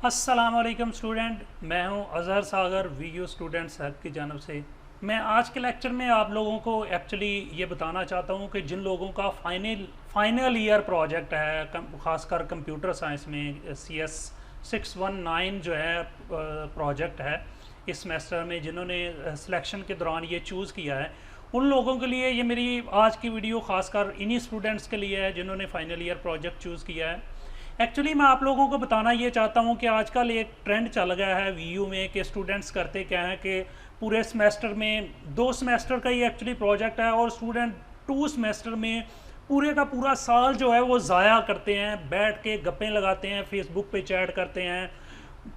अस्सलाम वालेकुम स्टूडेंट, मैं हूं अज़हर सागर वीयू स्टूडेंट्स हेल्प की जानब से। मैं आज के लेक्चर में आप लोगों को एक्चुअली ये बताना चाहता हूं कि जिन लोगों का फाइनल ईयर प्रोजेक्ट है, ख़ासकर कंप्यूटर साइंस में CS 619 जो है प्रोजेक्ट है इस सेमेस्टर में, जिन्होंने सिलेक्शन के दौरान ये चूज़ किया है, उन लोगों के लिए ये मेरी आज की वीडियो ख़ासकर इन्हीं स्टूडेंट्स के लिए है जिन्होंने फाइनल ईयर प्रोजेक्ट चूज़ किया है। एक्चुअली मैं आप लोगों को बताना ये चाहता हूँ कि आजकल एक ट्रेंड चल गया है वीयू में कि स्टूडेंट्स करते क्या हैं कि पूरे सेमेस्टर में 2 सेमेस्टर का ही एक्चुअली प्रोजेक्ट है और स्टूडेंट 2 सेमेस्टर में पूरे का पूरा साल जो है वो ज़ाया करते हैं, बैठ के गप्पें लगाते हैं, फेसबुक पे चैट करते हैं,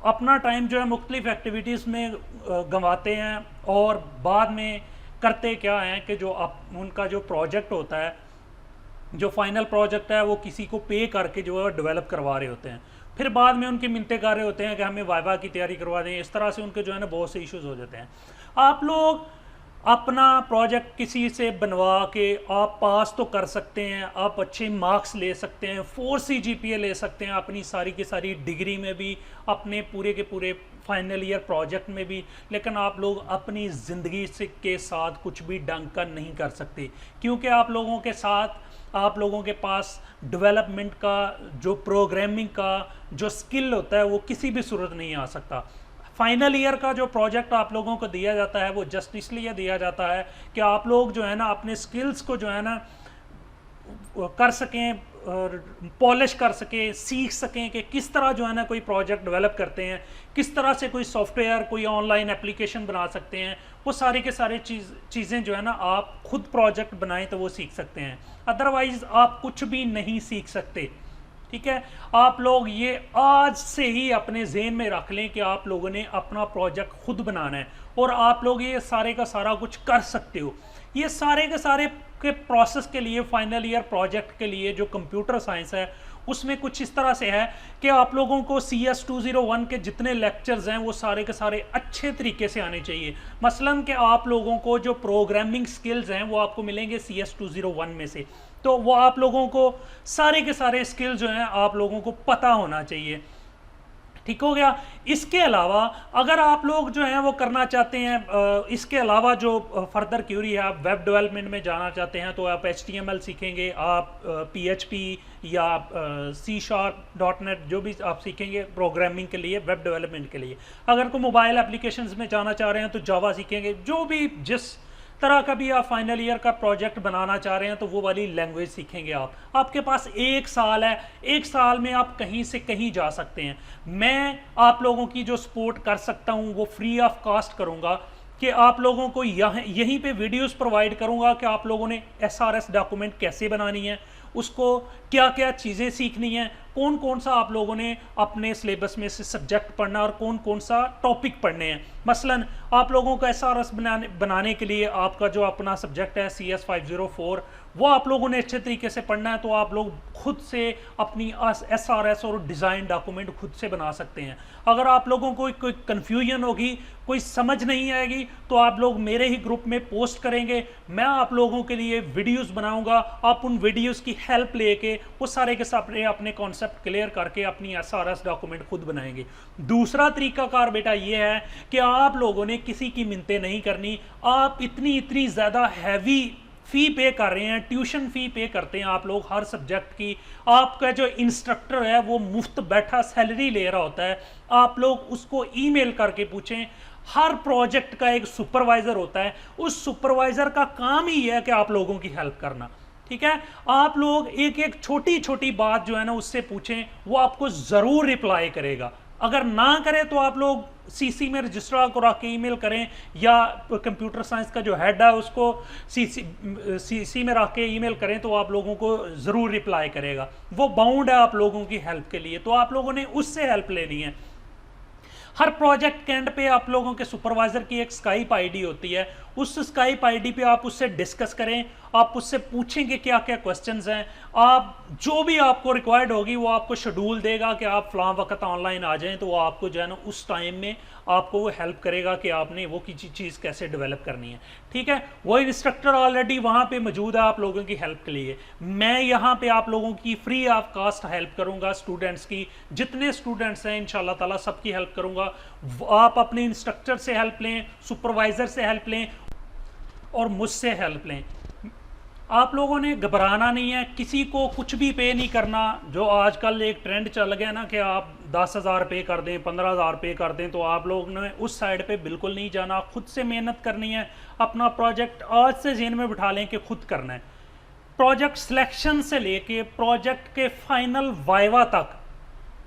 अपना टाइम जो है मुख्तलिफ एक्टिविटीज़ में गंवाते हैं और बाद में करते क्या हैं कि जो उनका जो प्रोजेक्ट होता है, जो फाइनल प्रोजेक्ट है, वो किसी को पे करके जो है डेवलप करवा रहे होते हैं। फिर बाद में उनके मिलते कर रहे होते हैं कि हमें वाइवा की तैयारी करवा दें। इस तरह से उनके जो है ना बहुत से इश्यूज हो जाते हैं। आप लोग अपना प्रोजेक्ट किसी से बनवा के आप पास तो कर सकते हैं, आप अच्छे मार्क्स ले सकते हैं, 4C GPA ले सकते हैं अपनी सारी की सारी डिग्री में भी, अपने पूरे के पूरे फाइनल ईयर प्रोजेक्ट में भी, लेकिन आप लोग अपनी ज़िंदगी से के साथ कुछ भी ढंग का नहीं कर सकते, क्योंकि आप लोगों के साथ आप लोगों के पास डेवलपमेंट का जो प्रोग्रामिंग का जो स्किल होता है वो किसी भी सूरत नहीं आ सकता। फाइनल ईयर का जो प्रोजेक्ट आप लोगों को दिया जाता है वो जस्ट इसलिए दिया जाता है कि आप लोग जो है ना अपने स्किल्स को जो है ना कर सकें और पॉलिश कर सकें, सीख सकें कि किस तरह जो है ना कोई प्रोजेक्ट डेवलप करते हैं, किस तरह से कोई सॉफ्टवेयर, कोई ऑनलाइन एप्लीकेशन बना सकते हैं। वो सारी के सारे चीज़ें जो है ना आप खुद प्रोजेक्ट बनाएं तो वो सीख सकते हैं, अदरवाइज़ आप कुछ भी नहीं सीख सकते। ठीक है, आप लोग ये आज से ही अपने ज़हन में रख लें कि आप लोगों ने अपना प्रोजेक्ट खुद बनाना है और आप लोग ये सारे का सारा कुछ कर सकते हो। ये सारे के सारे के प्रोसेस के लिए, फाइनल ईयर प्रोजेक्ट के लिए जो कंप्यूटर साइंस है उसमें कुछ इस तरह से है कि आप लोगों को CS 201 के जितने लेक्चर्स हैं वो सारे के सारे अच्छे तरीके से आने चाहिए। मसलन कि आप लोगों को जो प्रोग्रामिंग स्किल्स हैं वो आपको मिलेंगे CS 201 में से, तो वो आप लोगों को सारे के सारे स्किल्स जो हैं आप लोगों को पता होना चाहिए। ठीक हो गया। इसके अलावा अगर आप लोग जो हैं वो करना चाहते हैं, इसके अलावा जो फर्दर क्यूरी है, आप वेब डेवलपमेंट में जाना चाहते हैं तो आप HTML सीखेंगे, आप PHP या C#.net जो भी आप सीखेंगे प्रोग्रामिंग के लिए, वेब डेवलपमेंट के लिए। अगर कोई मोबाइल एप्लीकेशंस में जाना चाह रहे हैं तो जावा सीखेंगे। जो भी जिस तरह का भी आप फाइनल ईयर का प्रोजेक्ट बनाना चाह रहे हैं तो वो वाली लैंग्वेज सीखेंगे। आपके पास 1 साल है, 1 साल में आप कहीं से कहीं जा सकते हैं। मैं आप लोगों की जो सपोर्ट कर सकता हूं वो फ्री ऑफ कॉस्ट करूंगा कि आप लोगों को यहीं पे वीडियोस प्रोवाइड करूंगा कि आप लोगों ने SRS डॉक्यूमेंट कैसे बनानी है, उसको क्या क्या चीज़ें सीखनी है, कौन कौन सा आप लोगों ने अपने सिलेबस में से सब्जेक्ट पढ़ना और कौन कौन सा टॉपिक पढ़ने हैं। मसलन आप लोगों को SRS बनाने के लिए आपका जो अपना सब्जेक्ट है CS 504 वो आप लोगों ने अच्छे तरीके से पढ़ना है, तो आप लोग खुद से अपनी SRS और डिज़ाइन डॉक्यूमेंट खुद से बना सकते हैं। अगर आप लोगों को कोई कन्फ्यूजन होगी, कोई समझ नहीं आएगी, तो आप लोग मेरे ही ग्रुप में पोस्ट करेंगे, मैं आप लोगों के लिए वीडियोस बनाऊंगा। आप उन वीडियोस की हेल्प लेके वो सारे के सारे अपने कॉन्सेप्ट क्लियर करके अपनी SRS डॉक्यूमेंट खुद बनाएंगे। दूसरा तरीकाकार बेटा ये है कि आप लोगों ने किसी की मिन्नतें नहीं करनी। आप इतनी ज़्यादा हैवी फ़ी पे कर रहे हैं, ट्यूशन फ़ी पे करते हैं आप लोग हर सब्जेक्ट की। आपका जो इंस्ट्रक्टर है वो मुफ्त बैठा सैलरी ले रहा होता है, आप लोग उसको ईमेल करके पूछें। हर प्रोजेक्ट का एक सुपरवाइज़र होता है, उस सुपरवाइज़र का काम ही है कि आप लोगों की हेल्प करना। ठीक है, आप लोग एक एक छोटी छोटी बात जो है ना उससे पूछें, वो आपको ज़रूर रिप्लाई करेगा। अगर ना करें तो आप लोग CC में रजिस्ट्रार को रख के ईमेल करें, या कंप्यूटर साइंस का जो हेड है उसको CC में रख के ईमेल करें, तो आप लोगों को ज़रूर रिप्लाई करेगा। वो बाउंड है आप लोगों की हेल्प के लिए, तो आप लोगों ने उससे हेल्प लेनी है। हर प्रोजेक्ट के एंड पे आप लोगों के सुपरवाइज़र की एक स्काइप ID होती है, उस स्काइप आईडी पे आप उससे डिस्कस करें, आप उससे पूछेंगे क्या क्या क्वेश्चंस हैं, आप जो भी आपको रिक्वायर्ड होगी वो आपको शेड्यूल देगा कि आप फलां वक्त ऑनलाइन आ जाएं, तो वो आपको जो है ना उस टाइम में आपको वो हेल्प करेगा कि आपने वो किसी चीज़ कैसे डेवलप करनी है। ठीक है, वो इंस्ट्रक्टर ऑलरेडी वहाँ पे मौजूद है आप लोगों की हेल्प के लिए। मैं यहाँ पे आप लोगों की फ्री ऑफ कास्ट हेल्प करूँगा, स्टूडेंट्स की, जितने स्टूडेंट्स हैं इंशाल्लाह ताला सबकी हेल्प करूँगा। आप अपने इंस्ट्रक्टर से हेल्प लें, सुपरवाइज़र से हेल्प लें और मुझसे हेल्प लें। आप लोगों ने घबराना नहीं है, किसी को कुछ भी पे नहीं करना। जो आजकल एक ट्रेंड चल गया ना कि आप 10,000 पे कर दें, 15,000 पे कर दें, तो आप लोग ने उस साइड पे बिल्कुल नहीं जाना। खुद से मेहनत करनी है, अपना प्रोजेक्ट आज से जेन में बिठा लें कि खुद करना है। प्रोजेक्ट सिलेक्शन से लेके प्रोजेक्ट के फाइनल वाइवा तक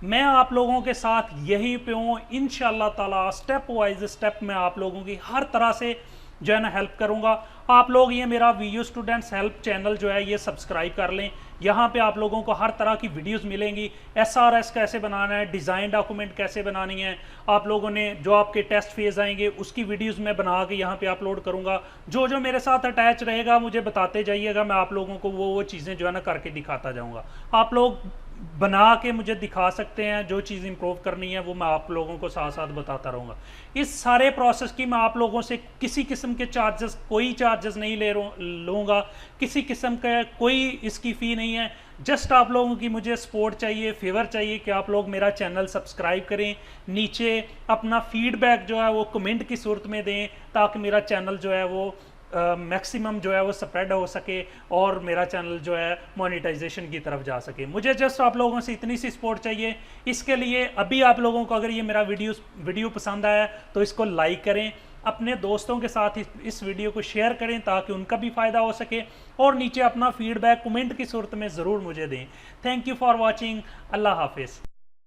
मैं आप लोगों के साथ यही पे हूँ। इंशाल्लाह ताला स्टेप वाइज स्टेप मैं आप लोगों की हर तरह से जो है ना हेल्प करूँगा। आप लोग ये मेरा वीडियो स्टूडेंट्स हेल्प चैनल जो है ये सब्सक्राइब कर लें। यहाँ पे आप लोगों को हर तरह की वीडियोस मिलेंगी। SRS कैसे बनाना है, डिज़ाइन डॉक्यूमेंट कैसे बनानी है, आप लोगों ने जो आपके टेस्ट फेज़ आएंगे उसकी वीडियोस मैं बना के यहाँ पे अपलोड करूँगा। जो जो मेरे साथ अटैच रहेगा मुझे बताते जाइएगा, मैं आप लोगों को वो चीज़ें जो है ना करके दिखाता जाऊँगा। आप लोग बना के मुझे दिखा सकते हैं, जो चीज़ इंप्रूव करनी है वो मैं आप लोगों को साथ साथ बताता रहूँगा। इस सारे प्रोसेस की मैं आप लोगों से किसी किस्म के चार्जेस, कोई चार्जेस नहीं लूँगा, किसी किस्म का कोई इसकी फ़ी नहीं है। जस्ट आप लोगों की मुझे सपोर्ट चाहिए, फेवर चाहिए कि आप लोग मेरा चैनल सब्सक्राइब करें, नीचे अपना फीडबैक जो है वो कमेंट की सूरत में दें, ताकि मेरा चैनल जो है वो मैक्सिमम जो है वो स्प्रेड हो सके और मेरा चैनल जो है मोनेटाइजेशन की तरफ जा सके। मुझे जस्ट आप लोगों से इतनी सी सपोर्ट चाहिए। इसके लिए अभी आप लोगों को अगर ये मेरा वीडियो पसंद आया तो इसको लाइक करें, अपने दोस्तों के साथ इस वीडियो को शेयर करें ताकि उनका भी फ़ायदा हो सके, और नीचे अपना फीडबैक कमेंट की सूरत में ज़रूर मुझे दें। Thank you for watching. अल्लाह हाफिज़।